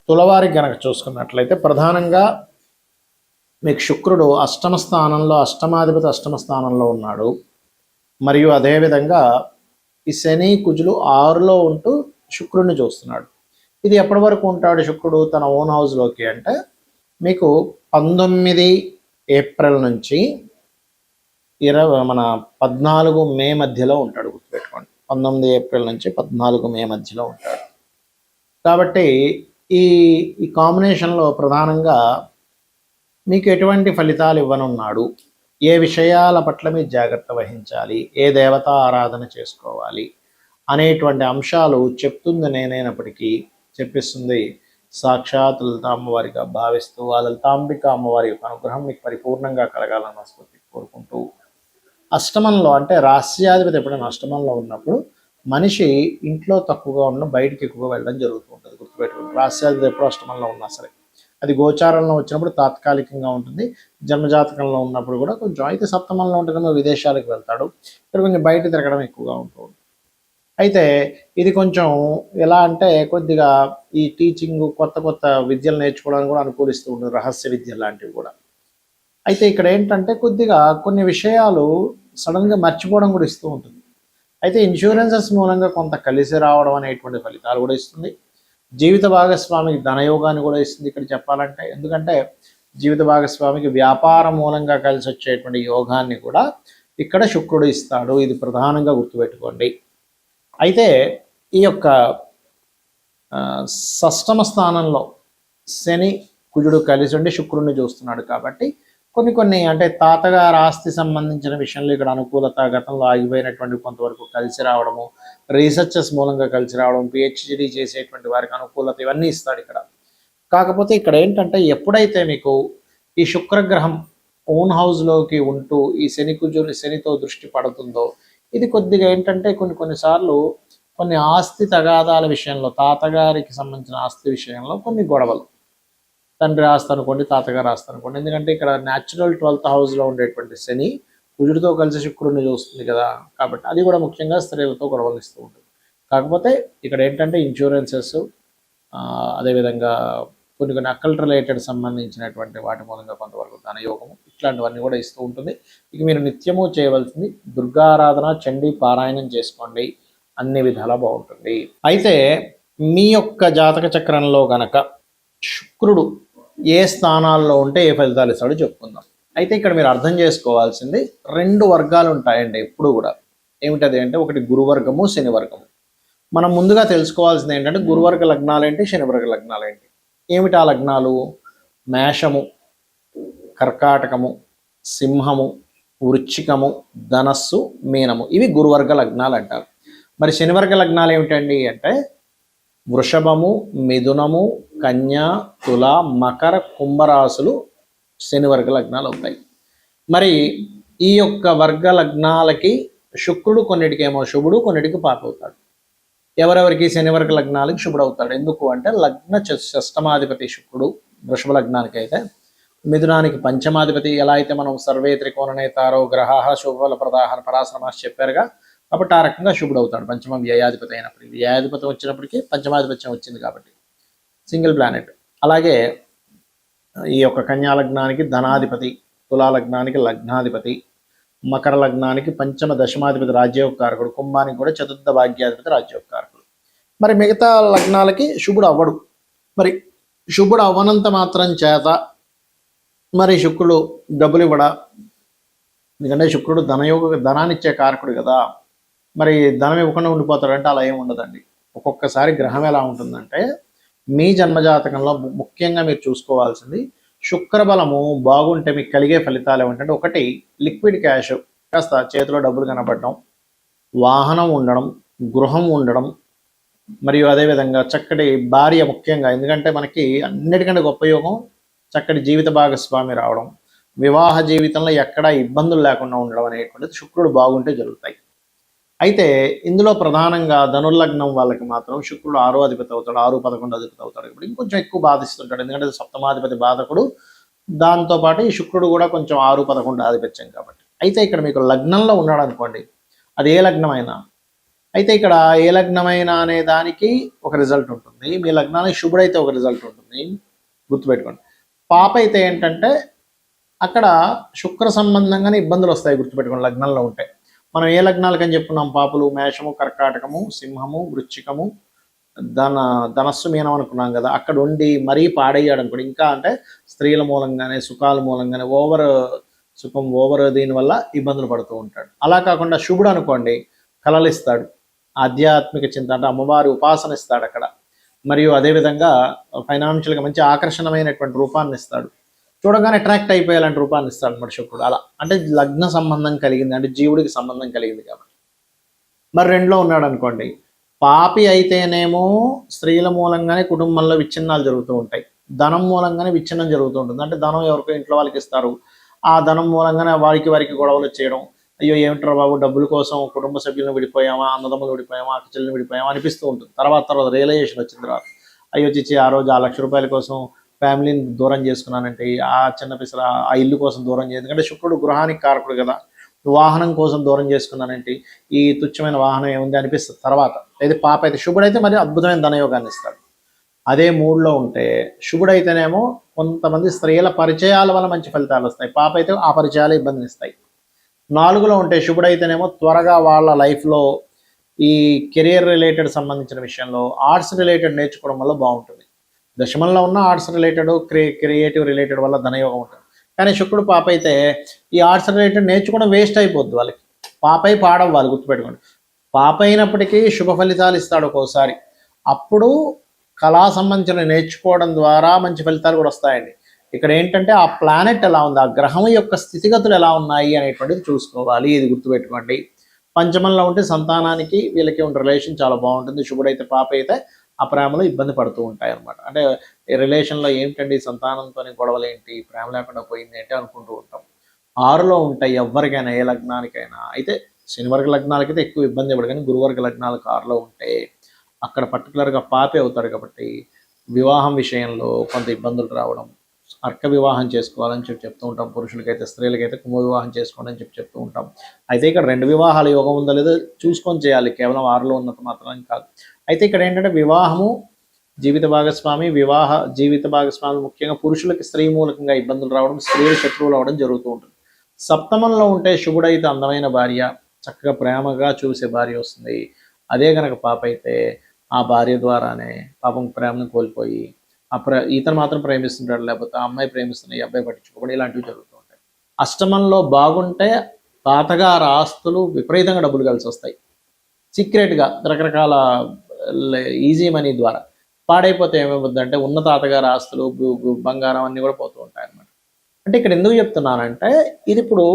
తులవారికి గనక చూసుకున్నట్లయితే ప్రధానంగా మీకు శుక్రుడు అష్టమ స్థానంలో, అష్టమాధిపతి అష్టమ స్థానంలో ఉన్నాడు. మరియు అదేవిధంగా ఈ శని కుజులు 6లో ఉంటూ శుక్రుడిని చూస్తున్నాడు. ఇది ఎప్పటి వరకు ఉంటాడు శుక్రుడు తన ఓన్ హౌస్లోకి అంటే మీకు 19 ఏప్రిల్ నుంచి 14 మే మధ్యలో ఉంటాడు. గుర్తుపెట్టుకోండి, 19 ఏప్రిల్ నుంచి 14 మే మధ్యలో ఉంటాడు. కాబట్టి ఈ కాంబినేషన్లో ప్రధానంగా మీకు ఎటువంటి ఫలితాలు ఇవ్వనున్నాడు, ఏ విషయాల పట్ల మీరు జాగ్రత్త వహించాలి, ఏ దేవతా ఆరాధన చేసుకోవాలి అనేటువంటి అంశాలు చెప్తుంది నేనైనప్పటికీ చెప్పిస్తుంది సాక్షాత్ లలిత అమ్మవారిగా భావిస్తూ ఆ లలితాంబిక అమ్మవారి యొక్క అనుగ్రహం మీకు పరిపూర్ణంగా కలగాలని మనస్ఫూర్తి కోరుకుంటూ, అష్టమంలో అంటే రాస్యాధిపతి ఎప్పుడైనా అష్టమంలో ఉన్నప్పుడు మనిషి ఇంట్లో తక్కువగా ఉన్న బయటికి ఎక్కువగా వెళ్ళడం జరుగుతూ ఉంటుంది. గుర్తుపెట్టుకోండి, రాస్యాధిపతి ఎప్పుడు అష్టమంలో ఉన్నా సరే అది గోచారంలో వచ్చినప్పుడు తాత్కాలికంగా ఉంటుంది, జన్మజాతకంలో ఉన్నప్పుడు కూడా కొంచెం, అయితే సప్తమంలో ఉంటే విదేశాలకు వెళ్తాడు, ఇక్కడ కొంచెం బయట తిరగడం ఎక్కువగా ఉంటుంది. అయితే ఇది కొంచెం ఎలా అంటే కొద్దిగా ఈ టీచింగ్ కొత్త కొత్త విద్యలు నేర్చుకోవడానికి కూడా అనుకూలిస్తూ ఉంటుంది, రహస్య విద్య లాంటివి కూడా. అయితే ఇక్కడ ఏంటంటే కొద్దిగా కొన్ని విషయాలు సడన్గా మర్చిపోవడం కూడా ఇస్తూ ఉంటుంది. అయితే ఇన్సూరెన్సెస్ మూలంగా కొంత కలిసి రావడం అనేటువంటి ఫలితాలు కూడా ఇస్తుంది. జీవిత భాగస్వామికి ధనయోగాన్ని కూడా ఇస్తుంది ఇక్కడ చెప్పాలంటే, ఎందుకంటే జీవిత భాగస్వామికి వ్యాపారం మూలంగా కలిసి వచ్చేటువంటి యోగాన్ని కూడా ఇక్కడ శుక్రుడు ఇస్తాడు. ఇది ప్రధానంగా గుర్తుపెట్టుకోండి. అయితే ఈ యొక్క షష్టమ స్థానంలో శని కుజుడు కలిసి ఉండి శుక్రుడిని చూస్తున్నాడు కాబట్టి కొన్ని అంటే తాతగారు ఆస్తి సంబంధించిన విషయంలో ఇక్కడ అనుకూలత, గతంలో ఆగిపోయినటువంటి కొంతవరకు కలిసి రావడము, రీసెర్చెస్ మూలంగా కలిసి రావడం, పిహెచ్డి చేసేటువంటి వారికి అనుకూలత, ఇవన్నీ ఇస్తాడు ఇక్కడ. కాకపోతే ఇక్కడ ఏంటంటే ఎప్పుడైతే మీకు ఈ శుక్రగ్రహం ఓన్ హౌస్లోకి ఉంటూ ఈ శనితో దృష్టి పడుతుందో ఇది కొద్దిగా ఏంటంటే కొన్నిసార్లు కొన్ని ఆస్తి తగాదాల విషయంలో, తాతగారికి సంబంధించిన ఆస్తి విషయంలో కొన్ని గొడవలు, తండ్రి ఆస్తి అనుకోండి, తాతగారు ఆస్తి అనుకోండి, ఎందుకంటే ఇక్కడ న్యాచురల్ 12th హౌస్లో ఉండేటువంటి శని కుజుడితో కలిసి శుక్రుడిని చూస్తుంది కదా, కాబట్టి అది కూడా ముఖ్యంగా స్త్రీలతో గొడవలు ఇస్తూ ఉంటుంది. కాకపోతే ఇక్కడ ఏంటంటే ఇన్సూరెన్సెస్, అదేవిధంగా కొన్ని అక్కల్ రిలేటెడ్ సంబంధించినటువంటి వాటి మూలంగా కొంతవరకు ధనయోగము, ఇట్లాంటివన్నీ కూడా ఇస్తూ ఉంటుంది. ఇక మీరు నిత్యము చేయవలసింది దుర్గారాధన, చండీ పారాయణం చేసుకోండి, అన్ని విధాలా బాగుంటుంది. అయితే మీ యొక్క జాతక చక్రంలో గనక శుక్రుడు ఏ స్థానాల్లో ఉంటే ఏ ఫలితాలు ఇస్తాడో చెప్పుకుందాం. అయితే ఇక్కడ మీరు అర్థం చేసుకోవాల్సింది 2 వర్గాలు ఉంటాయండి ఎప్పుడు కూడా. ఏమిటది అంటే ఒకటి గురువర్గము, శని వర్గము. మనం ముందుగా తెలుసుకోవాల్సింది ఏంటంటే గురువర్గ లగ్నాలు ఏంటి, శనివర్గ లగ్నాలు ఏంటి. ఏమిటి ఆ లగ్నాలు? మేషము, కర్కాటకము, సింహము, వృశ్చికము, ధనస్సు, మీనము, ఇవి గురువర్గ లగ్నాలు అంటారు. మరి శనివర్గ లగ్నాలు ఏమిటండి అంటే వృషభము, మిథునము, కన్య, తుల, మకర, కుంభరాశులు శనివర్గ లగ్నాలు అవుతాయి. మరి ఈ యొక్క వర్గ లగ్నాలకి శుక్రుడు కొన్నిటికేమో శుభుడు, కొన్నిటికి పాప అవుతాడు. ఎవరెవరికి? శనివర్గ లగ్నాలకి శుభుడు అవుతాడు. ఎందుకు అంటే లగ్న షష్టమాధిపతి శుక్రుడు వృషభ లగ్నానికి అయితే, మిథునానికి పంచమాధిపతి. ఎలా అయితే మనం సర్వే త్రికోణనేతారో గ్రహ శుభఫల ప్రదాహన పరాశ్రమాస్ చెప్పారుగా, కాబట్టి ఆ రకంగా శుభుడు అవుతాడు. పంచమ వ్యయాధిపతి అయినప్పటికీ, వ్యయాధిపతి వచ్చినప్పటికీ పంచమాధిపత్యం వచ్చింది కాబట్టి సింగిల్ ప్లానెట్. అలాగే ఈ యొక్క కన్యా లగ్నానికి ధనాధిపతి, తులా లగ్నానికి లగ్నాధిపతి, మకర లగ్నానికి పంచమ దశమాధిపతి రాజ్యోగకారకుడు, కుంభానికి కూడా చతుర్థ భాగ్యాధిపతి రాజ్యోగకారకుడు. మరి మిగతా లగ్నాలకి శుభుడు అవ్వడు. మరి శుభుడు అవ్వనంత మాత్రం చేత మరి శుక్రుడు డబ్బులు ఇవ్వడా? ఎందుకంటే శుక్రుడు ధనాన్ని ఇచ్చే కారకుడు కదా. మరి ధనం ఇవ్వకుండా ఉండిపోతాడంటే అలా ఏమి ఉండదండి. ఒక్కొక్కసారి గ్రహం ఎలా ఉంటుందంటే మీ జన్మజాతకంలో ముఖ్యంగా మీరు చూసుకోవాల్సింది శుక్రబలము బాగుంటే మీకు కలిగే ఫలితాలు ఏమిటంటే, ఒకటి లిక్విడ్ క్యాష్, కాస్త చేతిలో డబ్బులు కనపడడం, వాహనం ఉండడం, గృహం ఉండడం, మరియు అదేవిధంగా చక్కటి భార్య. ముఖ్యంగా ఎందుకంటే మనకి అన్నిటికంటే గొప్ప యోగం చక్కటి జీవిత భాగస్వామి రావడం, వివాహ జీవితంలో ఎక్కడా ఇబ్బందులు లేకుండా ఉండడం అనేటువంటిది శుక్రుడు బాగుంటే జరుగుతాయి. అయితే ఇందులో ప్రధానంగా ధనుర్లగ్నం వాళ్ళకి మాత్రం శుక్రుడు 6వ అధిపతి అవుతాడు, 6, 11 అధిపతి అవుతాడు. ఇప్పుడు ఇంకొంచెం ఎక్కువ బాధిస్తుంటాడు, ఎందుకంటే సప్తమాధిపతి బాధకుడు, దాంతోపాటు ఈ శుక్రుడు కూడా కొంచెం 6, 11 ఆధిపత్యం కాబట్టి. అయితే ఇక్కడ మీకు లగ్నంలో ఉన్నాడు అనుకోండి, అది ఏ లగ్నం అయినా, అయితే ఇక్కడ ఏ లగ్నమైనా అనే దానికి ఒక రిజల్ట్ ఉంటుంది, మీ లగ్నానికి శుభుడైతే ఒక రిజల్ట్ ఉంటుంది, గుర్తుపెట్టుకోండి. పాప అయితే ఏంటంటే అక్కడ శుక్ర సంబంధంగానే ఇబ్బందులు వస్తాయి, గుర్తుపెట్టుకోండి. లగ్నంలో ఉంటాయి. మనం ఏ లగ్నాలకు అని చెప్పుకున్నాం? పాపులు, మేషము, కర్కాటకము, సింహము, వృశ్చికము, ధనస్సు, మీనం అనుకున్నాం కదా. అక్కడ ఉండి మరీ పాడయ్యాడు అనుకోండి, ఇంకా అంటే స్త్రీల మూలంగానే, సుఖాల మూలంగానే ఓవర్ సుఖం, ఓవర్ దీనివల్ల ఇబ్బందులు పడుతూ ఉంటాడు. అలా కాకుండా శుభుడు అనుకోండి, కలలు ఇస్తాడు, ఆధ్యాత్మిక చింత అంటే అమ్మవారి ఉపాసన ఇస్తాడు అక్కడ. మరియు అదేవిధంగా ఫైనాన్షియల్గా మంచి ఆకర్షణమైనటువంటి రూపాన్ని ఇస్తాడు, చూడగానే అట్రాక్ట్ అయిపోయేలాంటి రూపాన్ని ఇస్తాడు అన్నమాట శుక్రుడు. అలా అంటే లగ్న సంబంధం కలిగింది, అంటే జీవుడికి సంబంధం కలిగింది కాబట్టి. మరి రెండులో ఉన్నాడు అనుకోండి, పాపి అయితేనేమో స్త్రీల మూలంగానే కుటుంబంలో విచ్ఛిన్నాలు జరుగుతూ ఉంటాయి, ధనం మూలంగానే విచ్ఛిన్నం జరుగుతూ ఉంటుంది. అంటే ధనం ఎవరికో ఇంట్లో వాళ్ళకి ఇస్తారు, ఆ ధనం మూలంగానే వారికి గొడవలు చేయడం, అయ్యో ఏమిట్రా బాబు డబ్బుల కోసం కుటుంబ సభ్యులను విడిపోయామా, అన్నదమ్ములు విడిపోయామా, అక్క చెల్లెలు విడిపోయామా అనిపిస్తూ ఉంటుంది. తర్వాత రియలైజేషన్ వచ్చిన తర్వాత అయ్యో చిచ్చి ఆ రోజు ఆ ₹1,00,000 కోసం ఫ్యామిలీని దూరం చేసుకున్నానంటే, ఆ చిన్న పిసర ఆ ఇల్లు కోసం దూరం చేయదు, ఎందుకంటే శుక్రుడు గృహానికి కారకుడు కదా. వాహనం కోసం దూరం చేసుకున్నానంటే ఈ తుచ్చమైన వాహనం ఏముంది అనిపిస్తుంది తర్వాత. అయితే పాప అయితే శుభుడైతే మరి అద్భుతమైన ధనయోగాన్ని ఇస్తాడు. అదే మూడులో ఉంటే శుభుడైతేనేమో కొంతమంది స్త్రీల పరిచయాల వల్ల మంచి ఫలితాలు వస్తాయి, పాప అయితే ఆ పరిచయాలు ఇబ్బందిని ఇస్తాయి. 4లో ఉంటే శుభుడైతేనేమో త్వరగా వాళ్ళ లైఫ్లో ఈ కెరియర్ రిలేటెడ్ సంబంధించిన విషయంలో ఆర్ట్స్ రిలేటెడ్ నేర్చుకోవడం వల్ల బాగుంటుంది. దశమంలో ఉన్న ఆర్ట్స్ రిలేటెడ్ క్రియేటివ్ రిలేటెడ్ వల్ల ధనయోగం ఉంటుంది. కానీ శుక్రుడు పాప అయితే ఈ ఆర్ట్స్ రిలేటెడ్ నేర్చుకోవడం వేస్ట్ అయిపోద్ది వాళ్ళకి, పాపై పాడవ్వాలి, గుర్తుపెట్టుకోండి. పాప అయినప్పటికీ శుభ ఫలితాలు ఇస్తాడు ఒక్కోసారి. అప్పుడు కళా సంబంధించిన నేర్చుకోవడం ద్వారా మంచి ఫలితాలు కూడా వస్తాయండి. ఇక్కడ ఏంటంటే ఆ ప్లానెట్ ఎలా ఉంది, ఆ గ్రహం యొక్క స్థితిగతులు ఎలా ఉన్నాయి అనేటువంటిది చూసుకోవాలి, ఇది గుర్తుపెట్టుకోండి. పంచమంలో ఉంటే సంతానానికి వీళ్ళకి ఉన్న రిలేషన్ చాలా బాగుంటుంది. శుభుడైతే పాప అయితే ఆ ప్రేమలో ఇబ్బంది పడుతూ ఉంటాయి అనమాట. అంటే రిలేషన్లో ఏంటండి సంతానంతో గొడవలు ఏంటి, ప్రేమ లేకుండా పోయింది ఏంటి అనుకుంటూ ఉంటాం. 6లో ఉంటాయి ఎవరికైనా, ఏ లగ్నానికైనా. అయితే శనివర్గ లగ్నాలకైతే ఎక్కువ ఇబ్బంది పడదు, కానీ గురువర్గ లగ్నాలకు 6లో ఉంటే అక్కడ పర్టికులర్గా పాపే అవుతాడు కాబట్టి వివాహం విషయంలో కొంత ఇబ్బందులు రావడం, అర్క వివాహం చేసుకోవాలని చెప్తూ ఉంటాం. పురుషులకైతే, స్త్రీలకైతే కుంభ వివాహం చేసుకోండి అని చెప్తూ ఉంటాం. అయితే ఇక్కడ 2 వివాహాల యోగం ఉందో లేదో చూసుకొని చేయాలి, కేవలం 6లో ఉన్నంత మాత్రం కాదు. అయితే ఇక్కడ ఏంటంటే వివాహము, జీవిత భాగస్వామి ముఖ్యంగా పురుషులకి స్త్రీ మూలకంగా ఇబ్బందులు రావడం, స్త్రీలు శత్రువులు అవడం జరుగుతూ ఉంటుంది. సప్తమంలో ఉంటే శుభుడైతే అందమైన భార్య, చక్కగా ప్రేమగా చూసే భార్య వస్తుంది. అదే కనుక పాప అయితే ఆ భార్య ద్వారానే పాపం ప్రేమను కోల్పోయి ఇతను మాత్రం ప్రేమిస్తుంటాడు, లేకపోతే ఆ అమ్మాయి ప్రేమిస్తున్న ఈ అబ్బాయి పట్టించుకోవడం, ఇలాంటివి జరుగుతూ ఉంటాయి. అష్టమంలో బాగుంటే తాతగారు ఆస్తులు విపరీతంగా డబ్బులు కలిసి వస్తాయి, సీక్రెట్గా రకరకాల ఈజీ మనీ ద్వారా. పాడైపోతే ఏమైపోద్దంటే ఉన్న తాతగారు ఆస్తులు, బంగారం అన్నీ కూడా పోతూ ఉంటాయి అన్నమాట. అంటే ఇక్కడ ఎందుకు చెప్తున్నానంటే, ఇది ఇప్పుడు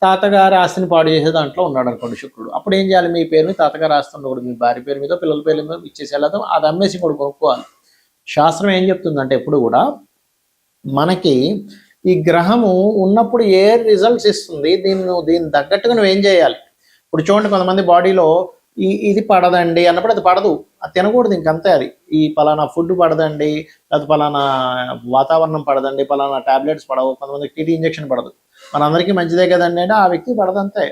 తాతగారి ఆస్తిని పాడు చేసే దాంట్లో ఉన్నాడు అనుకోండి శుక్రుడు. అప్పుడు ఏం చేయాలి, మీ పేరు మీద తాతగారి ఆస్తి ఉండకూడదు, మీ భార్య పేరు మీద, పిల్లల పేరు మీద ఇచ్చేసేలా అది అమ్మేసి కూడా కొనుక్కోవాలి. శాస్త్రం ఏం చెప్తుందంటే ఎప్పుడు కూడా మనకి ఈ గ్రహము ఉన్నప్పుడు ఏ రిజల్ట్స్ ఇస్తుంది, దీన్ని తగ్గట్టుగా నువ్వు ఏం చేయాలి. ఇప్పుడు చూడండి, కొంతమంది బాడీలో ఇది పడదండి అన్నప్పుడు అది పడదు, అది తినకూడదు, ఇంకంతే. అది ఈ పలానా ఫుడ్ పడదండి, లేకపోతే పలానా వాతావరణం పడదండి, పలానా టాబ్లెట్స్ పడవు, కొంతమందికి టీటీ ఇంజెక్షన్ పడదు, మనందరికీ మంచిదే కదండి అంటే ఆ వ్యక్తి పడదంతే.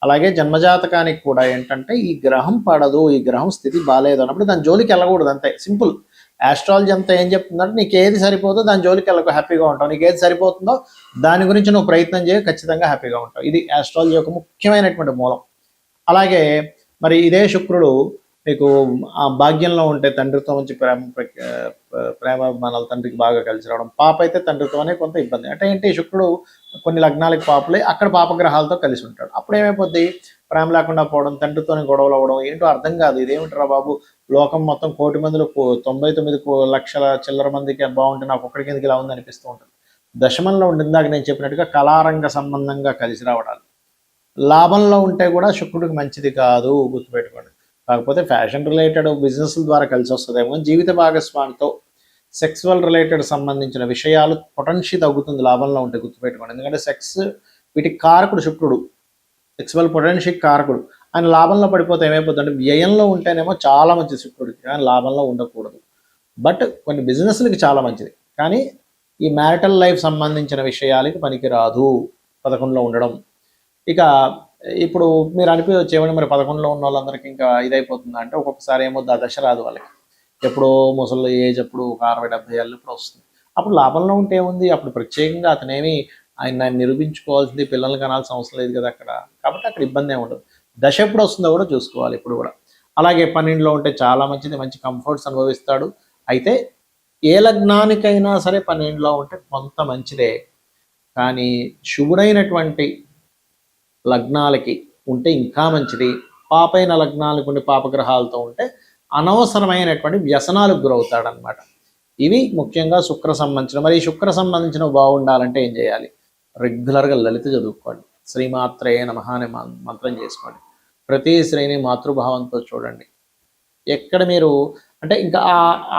అలాగే జన్మజాతకానికి కూడా ఏంటంటే ఈ గ్రహం పడదు, ఈ గ్రహం స్థితి బాగాలేదు అన్నప్పుడు దాని జోలికి వెళ్ళకూడదు, అంతే సింపుల్. ఆస్ట్రాలజీ అంతా ఏం చెప్తుందంటే నీకు ఏది సరిపోతుందో దాని జోలికి వెళ్ళకు, హ్యాపీగా ఉంటావు. నీకు ఏది సరిపోతుందో దాని గురించి నువ్వు ప్రయత్నం చేయ, ఖచ్చితంగా హ్యాపీగా ఉంటావు. ఇది ఆస్ట్రాలజీ యొక్క ముఖ్యమైనటువంటి మూలం. అలాగే మరి ఇదే శుక్రుడు మీకు ఆ భాగ్యంలో ఉంటే తండ్రితో మంచి ప్రేమ మన తండ్రికి బాగా కలిసి రావడం, పాప అయితే తండ్రితోనే కొంత ఇబ్బంది. అంటే ఏంటి, శుక్రుడు కొన్ని లగ్నాలకు పాపలే అక్కడ పాపగ్రహాలతో కలిసి ఉంటాడు. అప్పుడు ఏమైపోద్ది, ప్రేమ లేకుండా పోవడం, తండ్రితోనే గొడవలు అవ్వడం, ఏంటో అర్థం కాదు. ఇదేమిట్రా బాబు, లోకం మొత్తం 1,000,000 మందిలో 99,00,000 చిల్లర మందికి బాగుంటే నాకు ఒక్కడికి ఎందుకు ఇలా ఉంది అనిపిస్తూ ఉంటుంది. దశమంలో ఉండి ఇందాక నేను చెప్పినట్టుగా కళారంగ సంబంధంగా కలిసి రావడాలు. లాభంలో ఉంటే కూడా శుక్రుడికి మంచిది కాదు, గుర్తుపెట్టుకోండి. కాకపోతే ఫ్యాషన్ రిలేటెడ్ బిజినెస్ల ద్వారా కలిసి వస్తుందేమో, జీవిత భాగస్వామితో సెక్సువల్ రిలేటెడ్ సంబంధించిన విషయాలు పొటెన్షియల్ తగ్గుతుంది లాభంలో ఉంటే, గుర్తుపెట్టుకోండి. ఎందుకంటే సెక్స్ వీటికి కారకుడు శుక్రుడు, సెక్సువల్ పొటెన్షియల్ కారకుడు. ఆయన లాభంలో పడిపోతే ఏమైపోతుంది అంటే, వ్యయంలో ఉంటేనేమో చాలా మంచిది శుక్రుడికి, కానీ లాభంలో ఉండకూడదు. బట్ కొన్ని బిజినెస్లకి చాలా మంచిది, కానీ ఈ మ్యారిటల్ లైఫ్ సంబంధించిన విషయాలకి పనికిరాదు 11లో ఉండడం. ఇక ఇప్పుడు మీరు అనిపించవచ్చు ఏమని మరి 11లో ఉన్న వాళ్ళందరికీ ఇంకా ఇదైపోతుందా అంటే, ఒక్కొక్కసారి ఏమో దశ రాదు వాళ్ళకి. ఎప్పుడో ముసలి ఏజ్ అప్పుడు ఒక 60-70 ఏళ్ళు ఇప్పుడు వస్తుంది. అప్పుడు లాభంలో ఉంటే ఏముంది, అప్పుడు ప్రత్యేకంగా అతనేమి ఆయన నిరూపించుకోవాల్సింది, పిల్లల్ని కనాల్సిన అవసరం లేదు కదా అక్కడ. కాబట్టి అక్కడ ఇబ్బంది ఏమి ఉండదు. దశ ఎప్పుడు వస్తుందో కూడా చూసుకోవాలి ఇప్పుడు కూడా. అలాగే 12లో ఉంటే చాలా మంచిది, మంచి కంఫర్ట్స్ అనుభవిస్తాడు. అయితే ఏ లగ్నానికైనా సరే 12లో ఉంటే కొంత మంచిదే, కానీ శుభుడైనటువంటి లగ్నాలకి ఉంటే ఇంకా మంచిది. పాపైన లగ్నాలకు ఉండి పాపగ్రహాలతో ఉంటే అనవసరమైనటువంటి వ్యసనాలకు గురవుతాడనమాట. ఇవి ముఖ్యంగా శుక్ర సంబంధించిన. మరి ఈ శుక్ర సంబంధించిన బాగుండాలంటే ఏం చేయాలి? రెగ్యులర్గా లలిత చదువుకోండి, శ్రీమాత్రే నమః అనే మంత్రం చేసుకోండి, ప్రతి శ్రేణి మాతృభావంతో చూడండి. ఎక్కడ మీరు అంటే ఇంకా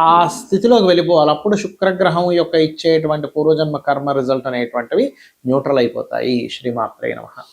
ఆ స్థితిలోకి వెళ్ళిపోవాలి. అప్పుడు శుక్రగ్రహం యొక్క ఇచ్చేటువంటి పూర్వజన్మ కర్మ రిజల్ట్ అనేటువంటివి న్యూట్రల్ అయిపోతాయి. శ్రీమాత్రే నమః.